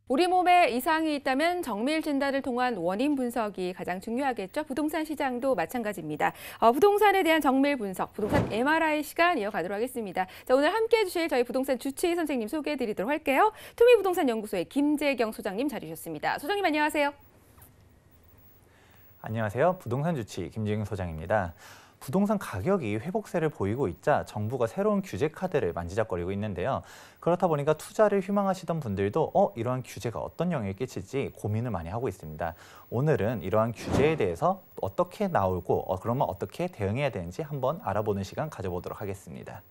우리 몸에 이상이 있다면 정밀 진단을 통한 원인 분석이 가장 중요하겠죠. 부동산 시장도 마찬가지입니다. 부동산에 대한 정밀 분석, 부동산 MRI 시간 이어가도록 하겠습니다. 자, 오늘 함께해 주실 저희 부동산 주치의 선생님 소개해 드리도록 할게요. 투미부동산연구소의 김재경 소장님 자리해 주셨습니다. 소장님 안녕하세요. 안녕하세요. 부동산 주치 김재경 소장입니다. 부동산 가격이 회복세를 보이고 있자 정부가 새로운 규제 카드를 만지작거리고 있는데요. 그렇다 보니까 투자를 희망하시던 분들도 이러한 규제가 어떤 영향을 끼칠지 고민을 많이 하고 있습니다. 오늘은 이러한 규제에 대해서 어떻게 나오고 그러면 어떻게 대응해야 되는지 한번 알아보는 시간 가져보도록 하겠습니다.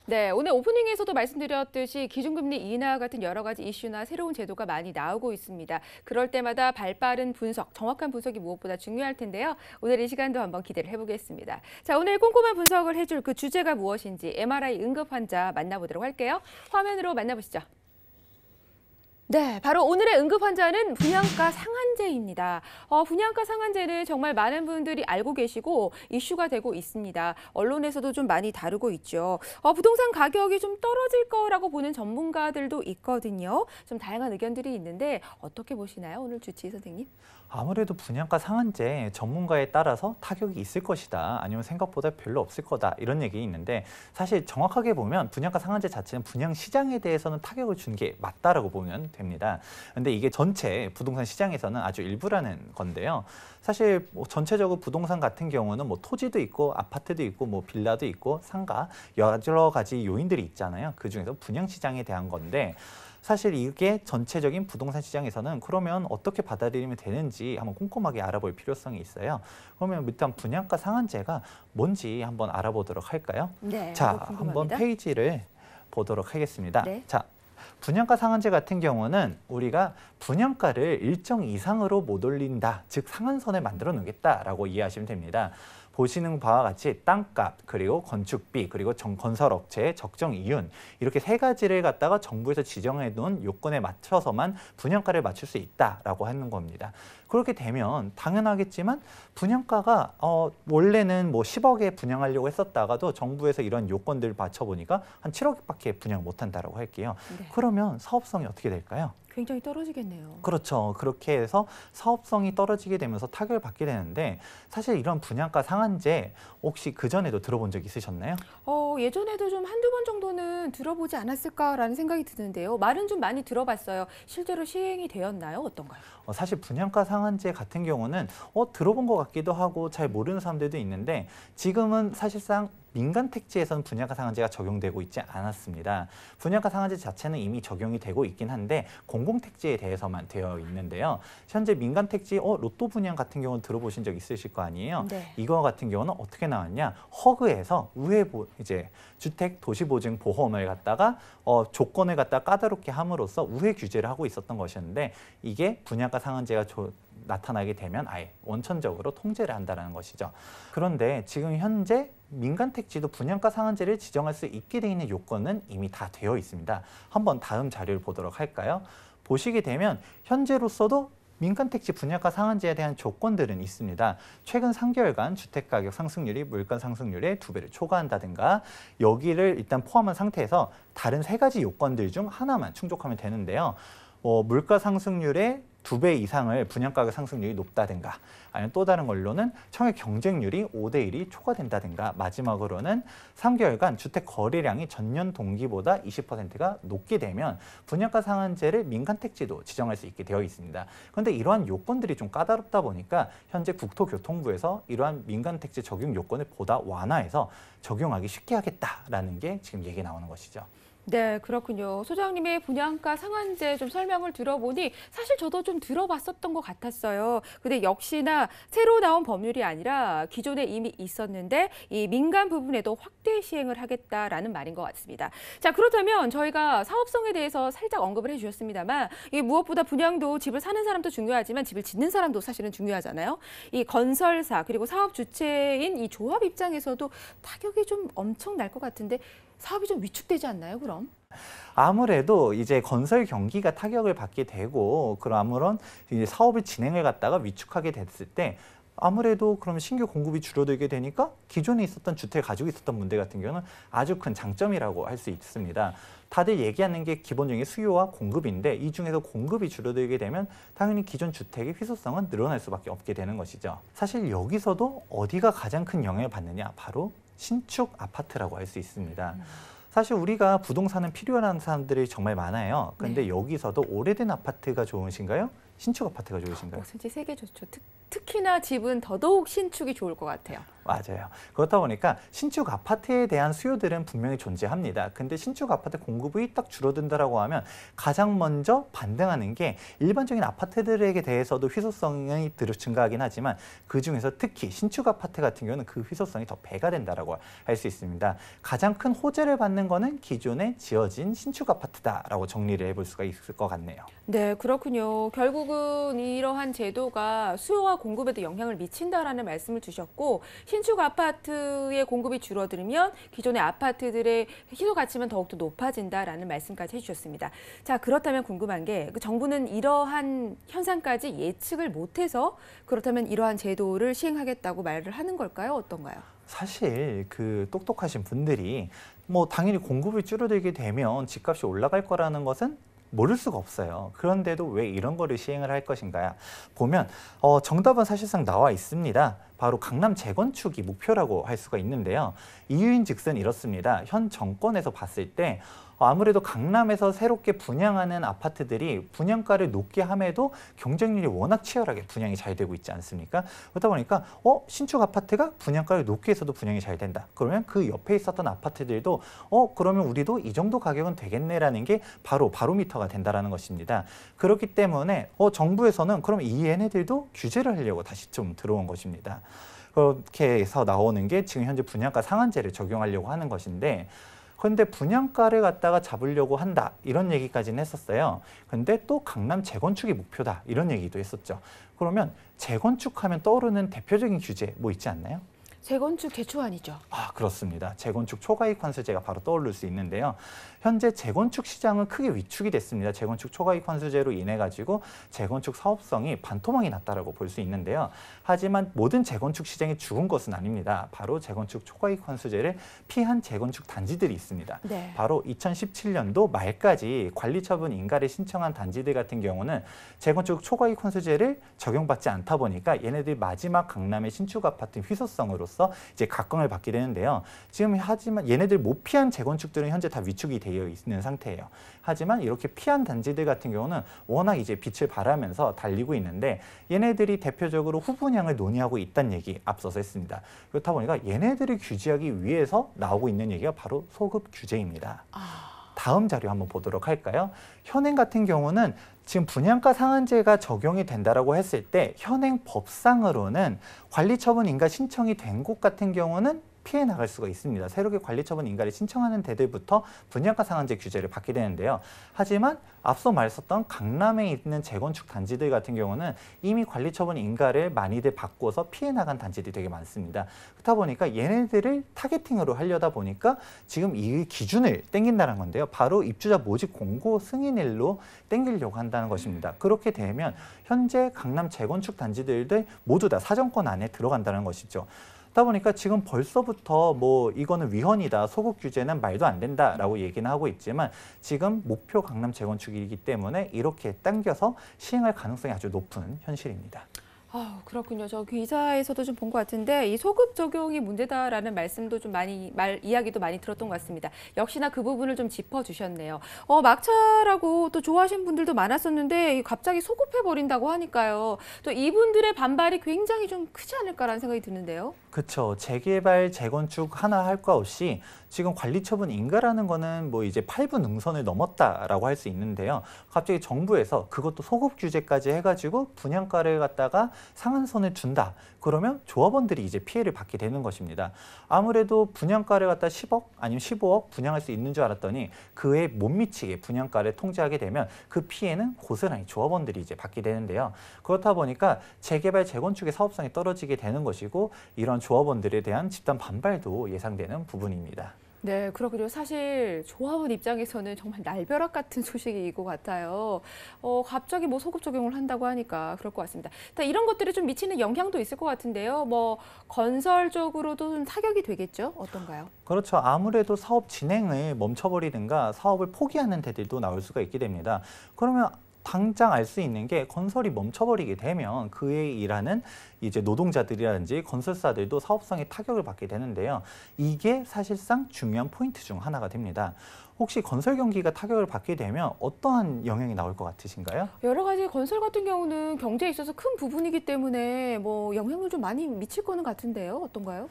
네, 오늘 오프닝에서도 말씀드렸듯이 기준금리 인하 같은 여러 가지 이슈나 새로운 제도가 많이 나오고 있습니다. 그럴 때마다 발빠른 분석, 정확한 분석이 무엇보다 중요할 텐데요. 오늘 이 시간도 한번 기대를 해보겠습니다. 자, 오늘 꼼꼼한 분석을 해줄 그 주제가 무엇인지 MRI 응급 환자 만나보도록 할게요. 화면으로 만나보시죠. 네, 바로 오늘의 응급 환자는 분양가 상한제입니다. 분양가 상한제는 정말 많은 분들이 알고 계시고 이슈가 되고 있습니다. 언론에서도 좀 많이 다루고 있죠. 부동산 가격이 좀 떨어질 거라고 보는 전문가들도 있거든요. 좀 다양한 의견들이 있는데 어떻게 보시나요? 오늘 주치의 선생님. 아무래도 분양가 상한제 전문가에 따라서 타격이 있을 것이다. 아니면 생각보다 별로 없을 거다. 이런 얘기 있는데 사실 정확하게 보면 분양가 상한제 자체는 분양 시장에 대해서는 타격을 준 게 맞다라고 보면 됩니다. 근데 이게 전체 부동산 시장에서는 아주 일부라는 건데요. 사실 전체적으로 부동산 같은 경우는 토지도 있고 아파트도 있고 빌라도 있고 상가 여러 가지 요인들이 있잖아요. 그중에서 분양 시장에 대한 건데 사실 이게 전체적인 부동산 시장에서는 그러면 어떻게 받아들이면 되는지 한번 꼼꼼하게 알아볼 필요성이 있어요. 그러면 일단 분양가 상한제가 뭔지 한번 알아보도록 할까요? 네, 자, 한번 페이지를 보도록 하겠습니다. 네. 자, 분양가 상한제 같은 경우는 우리가 분양가를 일정 이상으로 못 올린다, 즉 상한선을 만들어 놓겠다라고 이해하시면 됩니다. 보시는 바와 같이 땅값, 그리고 건축비, 그리고 건설업체의 적정 이윤 이렇게 세 가지를 갖다가 정부에서 지정해 놓은 요건에 맞춰서만 분양가를 맞출 수 있다라고 하는 겁니다. 그렇게 되면 당연하겠지만 분양가가 원래는 10억에 분양하려고 했었다가도 정부에서 이런 요건들을 맞춰보니까 한 7억밖에 분양 못한다라고 할게요. 네. 그러면 사업성이 어떻게 될까요? 굉장히 떨어지겠네요. 그렇죠. 그렇게 해서 사업성이 떨어지게 되면서 타격을 받게 되는데 사실 이런 분양가 상한제 혹시 그전에도 들어본 적 있으셨나요? 예전에도 좀 한두 번 정도는 들어보지 않았을까라는 생각이 드는데요. 말은 좀 많이 들어봤어요. 실제로 시행이 되었나요? 어떤가요? 사실 분양가 상한제 같은 경우는 들어본 것 같기도 하고 잘 모르는 사람들도 있는데 지금은 사실상 민간 택지에서는 분양가 상한제가 적용되고 있지 않았습니다. 분양가 상한제 자체는 이미 적용이 되고 있긴 한데 공공 택지에 대해서만 되어 있는데요. 현재 민간 택지 로또 분양 같은 경우는 들어보신 적 있으실 거 아니에요. 네. 이거 같은 경우는 어떻게 나왔냐? 허그에서 이제 주택 도시보증 보험을 갖다가 조건을 갖다 까다롭게 함으로써 우회 규제를 하고 있었던 것이었는데 이게 분양가 상한제가 나타나게 되면 아예 원천적으로 통제를 한다는 것이죠. 그런데 지금 현재 민간 택지도 분양가 상한제를 지정할 수 있게 돼 있는 요건은 이미 다 되어 있습니다. 한번 다음 자료를 보도록 할까요? 보시게 되면 현재로서도 민간 택지 분양가 상한제에 대한 조건들은 있습니다. 최근 3개월간 주택가격 상승률이 물가 상승률의 2배를 초과한다든가 여기를 일단 포함한 상태에서 다른 3가지 요건들 중 하나만 충족하면 되는데요. 물가 상승률의 2배 이상을 분양가격 상승률이 높다든가 아니면 또 다른 걸로는 청약 경쟁률이 5대1이 초과된다든가 마지막으로는 3개월간 주택 거래량이 전년 동기보다 20%가 높게 되면 분양가 상한제를 민간 택지도 지정할 수 있게 되어 있습니다. 그런데 이러한 요건들이 좀 까다롭다 보니까 현재 국토교통부에서 이러한 민간 택지 적용 요건을 보다 완화해서 적용하기 쉽게 하겠다라는 게 지금 얘기 나오는 것이죠. 네, 그렇군요. 소장님의 분양가 상한제 좀 설명을 들어보니 사실 저도 좀 들어봤었던 것 같았어요. 근데 역시나 새로 나온 법률이 아니라 기존에 이미 있었는데 이 민간 부분에도 확대 시행을 하겠다라는 말인 것 같습니다. 자, 그렇다면 저희가 사업성에 대해서 살짝 언급을 해주셨습니다만 이 무엇보다 분양도 집을 사는 사람도 중요하지만 집을 짓는 사람도 사실은 중요하잖아요. 이 건설사 그리고 사업 주체인 이 조합 입장에서도 타격이 좀 엄청 날 것 같은데 사업이 좀 위축되지 않나요, 그럼? 아무래도 이제 건설 경기가 타격을 받게 되고 그런 아무런 이제 사업을 진행을 갖다가 위축하게 됐을 때 아무래도 그럼 신규 공급이 줄어들게 되니까 기존에 있었던 주택을 가지고 있었던 분들 같은 경우는 아주 큰 장점이라고 할 수 있습니다. 다들 얘기하는 게 기본적인 수요와 공급인데 이 중에서 공급이 줄어들게 되면 당연히 기존 주택의 희소성은 늘어날 수밖에 없게 되는 것이죠. 사실 여기서도 어디가 가장 큰 영향을 받느냐? 바로 신축 아파트라고 할 수 있습니다. 사실 우리가 부동산은 필요한 사람들이 정말 많아요. 근데 네. 여기서도 오래된 아파트가 좋으신가요? 신축 아파트가 좋으신가요? 진짜 세계 좋죠. 특히나 집은 더더욱 신축이 좋을 것 같아요. 맞아요. 그렇다 보니까 신축 아파트에 대한 수요들은 분명히 존재합니다. 근데 신축 아파트 공급이 딱 줄어든다라고 하면 가장 먼저 반등하는 게 일반적인 아파트들에게 대해서도 희소성이 증가하긴 하지만 그중에서 특히 신축 아파트 같은 경우는 그 희소성이 더 배가 된다라고 할 수 있습니다. 가장 큰 호재를 받는 거는 기존에 지어진 신축 아파트다라고 정리를 해볼 수가 있을 것 같네요. 네, 그렇군요. 결국은 이러한 제도가 수요와 공급에도 영향을 미친다라는 말씀을 주셨고 신축 아파트의 공급이 줄어들면 기존의 아파트들의 희소 가치만 더욱더 높아진다라는 말씀까지 해주셨습니다. 자, 그렇다면 궁금한 게 정부는 이러한 현상까지 예측을 못해서 그렇다면 이러한 제도를 시행하겠다고 말을 하는 걸까요? 어떤가요? 사실 그 똑똑하신 분들이 뭐 당연히 공급이 줄어들게 되면 집값이 올라갈 거라는 것은 모를 수가 없어요. 그런데도 왜 이런 거를 시행을 할 것인가 보면 정답은 사실상 나와 있습니다. 바로 강남 재건축이 목표라고 할 수가 있는데요. 이유인즉슨 이렇습니다. 현 정권에서 봤을 때 아무래도 강남에서 새롭게 분양하는 아파트들이 분양가를 높게 함에도 경쟁률이 워낙 치열하게 분양이 잘 되고 있지 않습니까? 그러다 보니까 신축 아파트가 분양가를 높게 해서도 분양이 잘 된다. 그러면 그 옆에 있었던 아파트들도 그러면 우리도 이 정도 가격은 되겠네라는 게 바로 바로미터가 된다라는 것입니다. 그렇기 때문에 정부에서는 그럼 이 얘네들도 규제를 하려고 다시 좀 들어온 것입니다. 그렇게 해서 나오는 게 지금 현재 분양가 상한제를 적용하려고 하는 것인데 그런데 분양가를 갖다가 잡으려고 한다 이런 얘기까지는 했었어요. 근데 또 강남 재건축이 목표다 이런 얘기도 했었죠. 그러면 재건축하면 떠오르는 대표적인 규제 뭐 있지 않나요? 재건축 대출안이죠. 그렇습니다. 재건축 초과이익 환수제가 바로 떠오를 수 있는데요. 현재 재건축 시장은 크게 위축이 됐습니다. 재건축 초과이익 환수제로 인해 가지고 재건축 사업성이 반토막이 났다라고 볼 수 있는데요. 하지만 모든 재건축 시장이 죽은 것은 아닙니다. 바로 재건축 초과이익 환수제를 피한 재건축 단지들이 있습니다. 네. 바로 2017년도 말까지 관리처분 인가를 신청한 단지들 같은 경우는 재건축 초과이익 환수제를 적용받지 않다 보니까 얘네들이 마지막 강남의 신축 아파트 희소성으로서 이제 각광을 받게 되는데요. 지금 하지만 얘네들 못 피한 재건축들은 현재 다 위축이 되어 있는 상태예요. 하지만 이렇게 피한 단지들 같은 경우는 워낙 이제 빛을 발하면서 달리고 있는데 얘네들이 대표적으로 후분양을 논의하고 있다는 얘기 앞서서 했습니다. 그렇다 보니까 얘네들을 규제하기 위해서 나오고 있는 얘기가 바로 소급 규제입니다. 다음 자료 한번 보도록 할까요? 현행 같은 경우는 지금 분양가 상한제가 적용이 된다라고 했을 때 현행 법상으로는 관리처분 인가 신청이 된 곳 같은 경우는 피해 나갈 수가 있습니다. 새롭게 관리처분 인가를 신청하는 데들부터 분양가 상한제 규제를 받게 되는데요. 하지만 앞서 말했었던 강남에 있는 재건축 단지들 같은 경우는 이미 관리처분 인가를 많이들 받고서 피해 나간 단지들이 되게 많습니다. 그렇다 보니까 얘네들을 타겟팅으로 하려다 보니까 지금 이 기준을 땡긴다는 건데요. 바로 입주자 모집 공고 승인일로 땡기려고 한다는 것입니다. 그렇게 되면 현재 강남 재건축 단지들 모두 다 사정권 안에 들어간다는 것이죠. 그러다 보니까 지금 벌써부터 뭐 이거는 위헌이다, 소급 규제는 말도 안 된다라고 얘기는 하고 있지만 지금 목표 강남 재건축이기 때문에 이렇게 당겨서 시행할 가능성이 아주 높은 현실입니다. 그렇군요. 저 기사에서도 좀 본 것 같은데 이 소급 적용이 문제다라는 말씀도 좀 이야기도 많이 들었던 것 같습니다. 역시나 그 부분을 좀 짚어주셨네요. 막차라고 또 좋아하시는 분들도 많았었는데 갑자기 소급해버린다고 하니까요. 또 이분들의 반발이 굉장히 좀 크지 않을까라는 생각이 드는데요. 그렇죠. 재개발, 재건축 하나 할 거 없이 지금 관리처분 인가라는 거는 뭐 이제 8부 능선을 넘었다라고 할 수 있는데요. 갑자기 정부에서 그것도 소급 규제까지 해가지고 분양가를 갖다가 상한선을 준다. 그러면 조합원들이 이제 피해를 받게 되는 것입니다. 아무래도 분양가를 갖다 10억 아니면 15억 분양할 수 있는 줄 알았더니 그에 못 미치게 분양가를 통제하게 되면 그 피해는 고스란히 조합원들이 이제 받게 되는데요. 그렇다 보니까 재개발, 재건축의 사업성이 떨어지게 되는 것이고 이런 조합원들에 대한 집단 반발도 예상되는 부분입니다. 네, 그렇군요. 사실 조합원 입장에서는 정말 날벼락 같은 소식일 것 같아요. 갑자기 뭐 소급 적용을 한다고 하니까 그럴 것 같습니다. 일단 이런 것들이 좀 미치는 영향도 있을 것 같은데요. 뭐 건설적으로도 좀 타격이 되겠죠? 어떤가요? 그렇죠. 아무래도 사업 진행을 멈춰버리든가 사업을 포기하는 데들도 나올 수가 있게 됩니다. 그러면 당장 알 수 있는 게 건설이 멈춰버리게 되면 그에 일하는 이제 노동자들이라든지 건설사들도 사업성에 타격을 받게 되는데요. 이게 사실상 중요한 포인트 중 하나가 됩니다. 혹시 건설 경기가 타격을 받게 되면 어떠한 영향이 나올 것 같으신가요? 여러 가지 건설 같은 경우는 경제에 있어서 큰 부분이기 때문에 뭐 영향을 좀 많이 미칠 거는 같은데요. 어떤가요?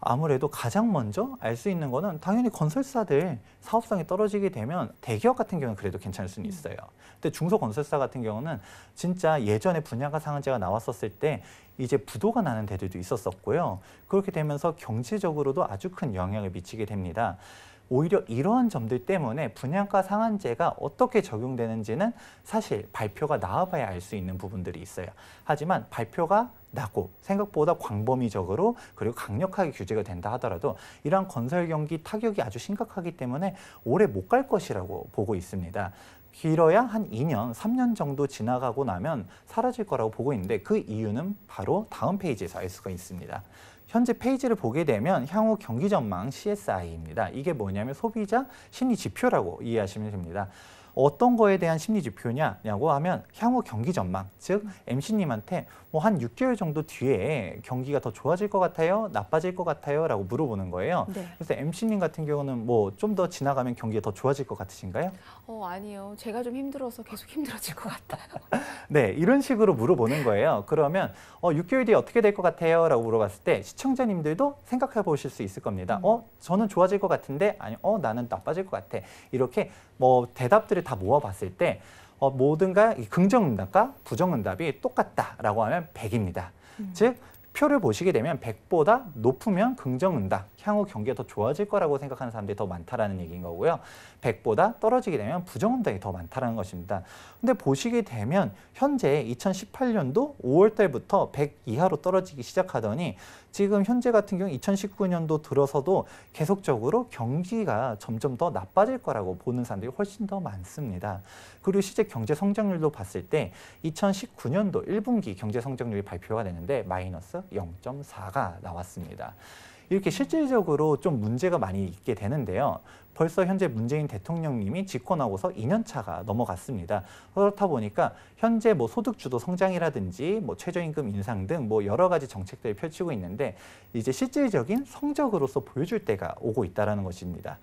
아무래도 가장 먼저 알 수 있는 거는 당연히 건설사들 사업성이 떨어지게 되면 대기업 같은 경우는 그래도 괜찮을 수는 있어요. 근데 중소건설사 같은 경우는 진짜 예전에 분양가 상한제가 나왔었을 때 이제 부도가 나는 데들도 있었었고요. 그렇게 되면서 경제적으로도 아주 큰 영향을 미치게 됩니다. 오히려 이러한 점들 때문에 분양가 상한제가 어떻게 적용되는지는 사실 발표가 나와봐야 알 수 있는 부분들이 있어요. 하지만 발표가 나고 생각보다 광범위적으로 그리고 강력하게 규제가 된다 하더라도 이러한 건설 경기 타격이 아주 심각하기 때문에 오래 못 갈 것이라고 보고 있습니다. 길어야 한 2년, 3년 정도 지나가고 나면 사라질 거라고 보고 있는데 그 이유는 바로 다음 페이지에서 알 수가 있습니다. 현재 페이지를 보게 되면 향후 경기 전망 CSI입니다. 이게 뭐냐면 소비자 심리 지표라고 이해하시면 됩니다. 어떤 거에 대한 심리 지표냐고 하면 향후 경기 전망, 즉 MC님한테 뭐 한 6개월 정도 뒤에 경기가 더 좋아질 것 같아요? 나빠질 것 같아요? 라고 물어보는 거예요. 네. 그래서 MC님 같은 경우는 뭐 좀 더 지나가면 경기가 더 좋아질 것 같으신가요? 아니요. 제가 좀 힘들어서 계속 힘들어질 것 같아요. 네, 이런 식으로 물어보는 거예요. 그러면 6개월 뒤에 어떻게 될 것 같아요? 라고 물어봤을 때 시청자님들도 생각해 보실 수 있을 겁니다. 저는 좋아질 것 같은데 아니, 나는 나빠질 것 같아. 이렇게 뭐 대답들을 다 모아봤을 때 모든가 긍정응답과 부정응답이 똑같다라고 하면 100입니다. 즉 표를 보시게 되면 100보다 높으면 긍정응답, 향후 경기가 더 좋아질 거라고 생각하는 사람들이 더 많다라는 얘기인 거고요. 100보다 떨어지게 되면 부정응답이 더 많다라는 것입니다. 근데 보시게 되면 현재 2018년도 5월 달부터 100 이하로 떨어지기 시작하더니 지금 현재 같은 경우 2019년도 들어서도 계속적으로 경기가 점점 더 나빠질 거라고 보는 사람들이 훨씬 더 많습니다. 그리고 실제 경제 성장률도 봤을 때 2019년도 1분기 경제 성장률이 발표가 되는데 마이너스 0.4가 나왔습니다. 이렇게 실질적으로 좀 문제가 많이 있게 되는데요. 벌써 현재 문재인 대통령님이 집권하고서 2년 차가 넘어갔습니다. 그렇다 보니까 현재 뭐 소득주도 성장이라든지 뭐 최저임금 인상 등 뭐 여러 가지 정책들을 펼치고 있는데 이제 실질적인 성적으로서 보여줄 때가 오고 있다는 것입니다.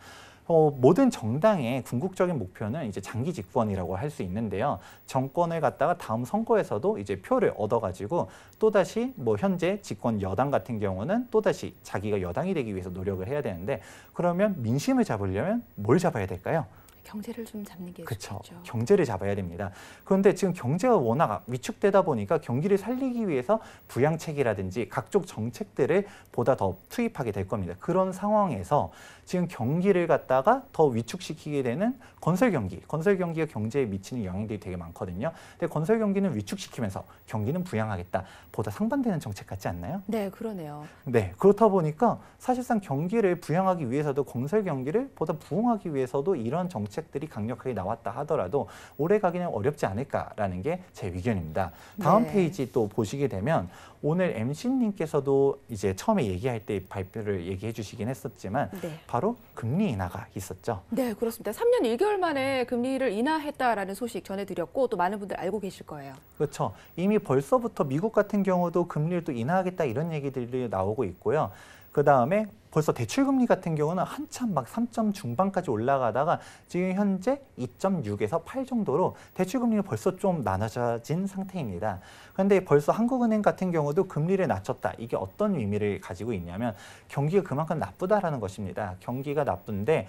모든 정당의 궁극적인 목표는 이제 장기 집권이라고 할 수 있는데요. 정권을 갖다가 다음 선거에서도 이제 표를 얻어가지고 또다시 뭐 현재 집권 여당 같은 경우는 또다시 자기가 여당이 되기 위해서 노력을 해야 되는데 그러면 민심을 잡으려면 뭘 잡아야 될까요? 경제를 좀 잡는 게 그렇죠. 좋겠죠. 경제를 잡아야 됩니다. 그런데 지금 경제가 워낙 위축되다 보니까 경기를 살리기 위해서 부양책이라든지 각종 정책들을 보다 더 투입하게 될 겁니다. 그런 상황에서 지금 경기를 갖다가 더 위축시키게 되는 건설 경기가 경제에 미치는 영향들이 되게 많거든요. 근데 건설 경기는 위축시키면서 경기는 부양하겠다. 보다 상반되는 정책 같지 않나요? 네, 그러네요. 네, 그렇다 보니까 사실상 경기를 부양하기 위해서도 건설 경기를 보다 부흥하기 위해서도 이런 정책들이 강력하게 나왔다 하더라도 오래 가기는 어렵지 않을까라는 게 제 의견입니다. 다음 네. 페이지 또 보시게 되면 오늘 MC님께서도 이제 처음에 얘기할 때 발표를 얘기해 주시긴 했었지만 네. 바로 금리 인하가 있었죠. 네, 그렇습니다. 3년 1개월 만에 금리를 인하했다라는 소식 전해드렸고 또 많은 분들 알고 계실 거예요. 그렇죠. 이미 벌써부터 미국 같은 경우도 금리를 또 인하하겠다 이런 얘기들이 나오고 있고요. 그 다음에 벌써 대출금리 같은 경우는 한참 막 3점 중반까지 올라가다가 지금 현재 2.6에서 8 정도로 대출금리는 벌써 좀 나눠진 상태입니다. 그런데 벌써 한국은행 같은 경우도 금리를 낮췄다. 이게 어떤 의미를 가지고 있냐면 경기가 그만큼 나쁘다라는 것입니다. 경기가 나쁜데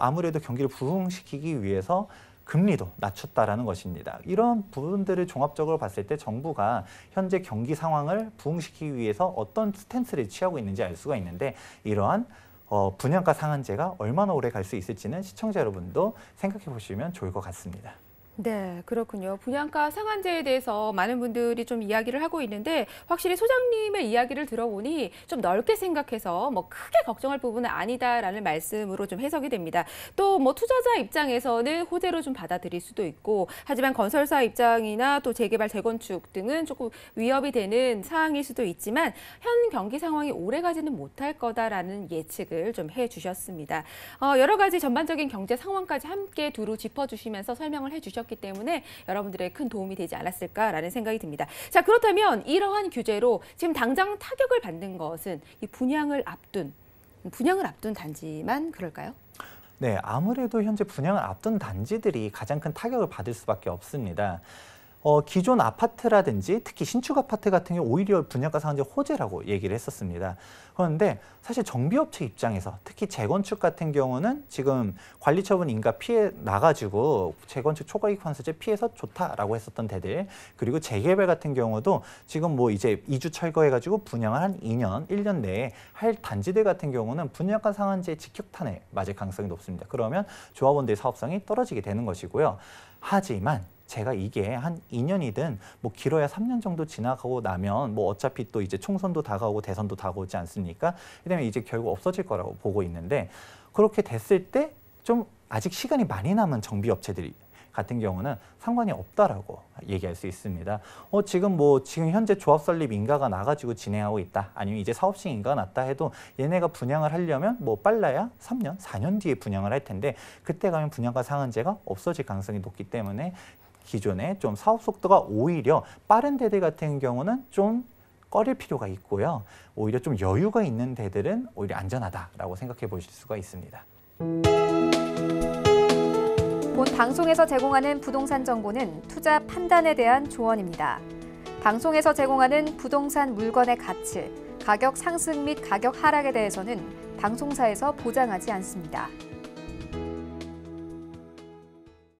아무래도 경기를 부흥시키기 위해서 금리도 낮췄다라는 것입니다. 이런 부분들을 종합적으로 봤을 때 정부가 현재 경기 상황을 부흥시키기 위해서 어떤 스탠스를 취하고 있는지 알 수가 있는데 이러한 분양가 상한제가 얼마나 오래 갈 수 있을지는 시청자 여러분도 생각해 보시면 좋을 것 같습니다. 네, 그렇군요. 분양가 상한제에 대해서 많은 분들이 좀 이야기를 하고 있는데 확실히 소장님의 이야기를 들어보니 좀 넓게 생각해서 뭐 크게 걱정할 부분은 아니다라는 말씀으로 좀 해석이 됩니다. 또 뭐 투자자 입장에서는 호재로 좀 받아들일 수도 있고 하지만 건설사 입장이나 또 재개발, 재건축 등은 조금 위협이 되는 사항일 수도 있지만 현 경기 상황이 오래가지는 못할 거다라는 예측을 좀 해주셨습니다. 여러 가지 전반적인 경제 상황까지 함께 두루 짚어주시면서 설명을 해주셨기 때문에 여러분들의 큰 도움이 되지 않았을까라는 생각이 듭니다. 자, 그렇다면 이러한 규제로 지금 당장 타격을 받는 것은 이 분양을 앞둔 단지만 그럴까요? 네, 아무래도 현재 분양을 앞둔 단지들이 가장 큰 타격을 받을 수밖에 없습니다. 기존 아파트라든지 특히 신축 아파트 같은 경우 오히려 분양가 상한제 호재라고 얘기를 했었습니다. 그런데 사실 정비업체 입장에서 특히 재건축 같은 경우는 지금 관리처분 인가 피해 나가지고 재건축 초과이익 환수제 피해서 좋다라고 했었던 데들, 그리고 재개발 같은 경우도 지금 뭐 이제 2주 철거해가지고 분양을 한 2년, 1년 내에 할 단지들 같은 경우는 분양가 상한제 직격탄에 맞을 가능성이 높습니다. 그러면 조합원들의 사업성이 떨어지게 되는 것이고요. 하지만 제가 이게 한 2년이든 뭐 길어야 3년 정도 지나가고 나면 뭐 어차피 또 이제 총선도 다가오고 대선도 다가오지 않습니까? 그다음에 이제 결국 없어질 거라고 보고 있는데, 그렇게 됐을 때 좀 아직 시간이 많이 남은 정비업체들이 같은 경우는 상관이 없다라고 얘기할 수 있습니다. 지금 현재 조합 설립 인가가 나가지고 진행하고 있다. 아니면 이제 사업 시행 인가가 났다 해도 얘네가 분양을 하려면 뭐 빨라야 3년, 4년 뒤에 분양을 할 텐데 그때 가면 분양가 상한제가 없어질 가능성이 높기 때문에 기존에 좀 사업 속도가 오히려 빠른 데들 같은 경우는 좀 꺼릴 필요가 있고요. 오히려 좀 여유가 있는 데들은 오히려 안전하다라고 생각해 보실 수가 있습니다. 본 방송에서 제공하는 부동산 정보는 투자 판단에 대한 조언입니다. 방송에서 제공하는 부동산 물건의 가치, 가격 상승 및 가격 하락에 대해서는 방송사에서 보장하지 않습니다.